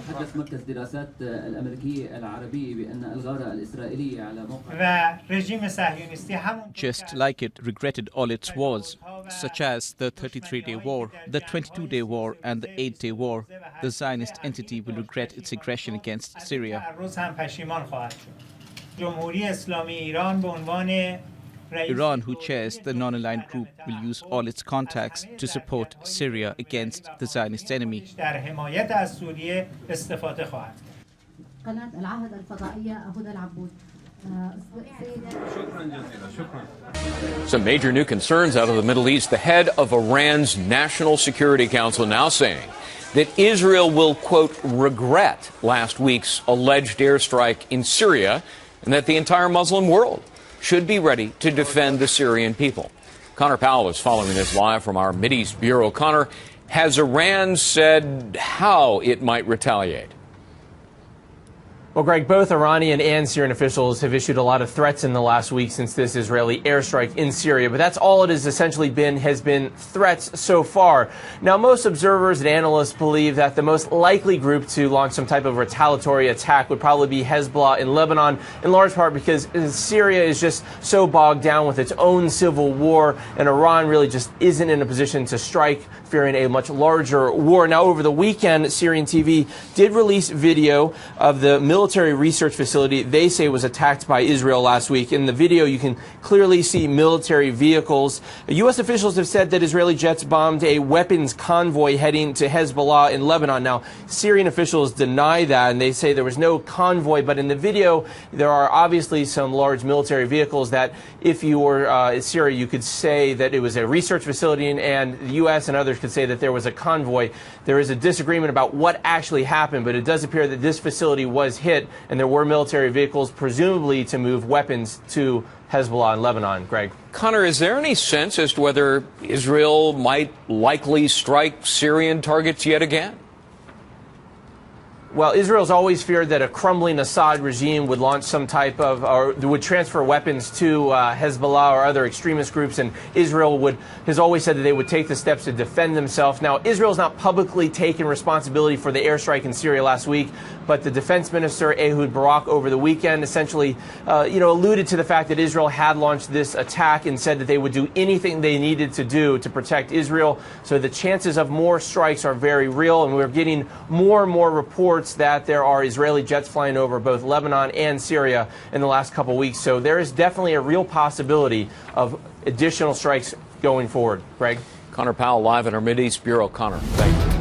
تحدث مركز دراسات الأمريكية العربية بأن الغارة الإسرائيلية على موقع Just like it regretted all its wars, such as the 33-day war, the 22-day war, and the 8-day war, the Zionist entity will regret its aggression against Syria. Iran, who chairs the non-aligned group, will use all its contacts to support Syria against the Zionist enemy. Some major new concerns out of the Middle East. The head of Iran's National Security Council now saying that Israel will, quote, regret last week's alleged airstrike in Syria, and that the entire Muslim world should be ready to defend the Syrian people. Connor Powell is following this live from our Mideast Bureau. Connor, has Iran said how it might retaliate? Well, Greg, both Iranian and Syrian officials have issued a lot of threats in the last week since this Israeli airstrike in Syria. But that's all it has essentially has been threats so far. Now, most observers and analysts believe that the most likely group to launch some type of retaliatory attack would probably be Hezbollah in Lebanon, in large part because Syria is just so bogged down with its own civil war, and Iran really just isn't in a position to strike, fearing a much larger war. Now, over the weekend, Syrian TV did release video of the military research facility they say was attacked by Israel last week. In the video, you can clearly see military vehicles. U.S. officials have said that Israeli jets bombed a weapons convoy heading to Hezbollah in Lebanon. Now, Syrian officials deny that, and they say there was no convoy. But in the video, there are obviously some large military vehicles that, if you were in Syria, you could say that it was a research facility, and the U.S. and others could say that there was a convoy. There is a disagreement about what actually happened, but it does appear that this facility was hit, and there were military vehicles, presumably to move weapons to Hezbollah in Lebanon. Greg. Connor, is there any sense as to whether Israel might likely strike Syrian targets yet again? Well, Israel's always feared that a crumbling Assad regime would launch some type of, or would transfer weapons to Hezbollah or other extremist groups, and Israel has always said that they would take the steps to defend themselves. Now, Israel's not publicly taken responsibility for the airstrike in Syria last week, but the defense minister, Ehud Barak, over the weekend essentially, alluded to the fact that Israel had launched this attack and said that they would do anything they needed to do to protect Israel. So the chances of more strikes are very real, and we're getting more and more reports that there are Israeli jets flying over both Lebanon and Syria in the last couple of weeks. So there is definitely a real possibility of additional strikes going forward. Greg? Connor Powell live in our Mideast Bureau. Connor, thank you.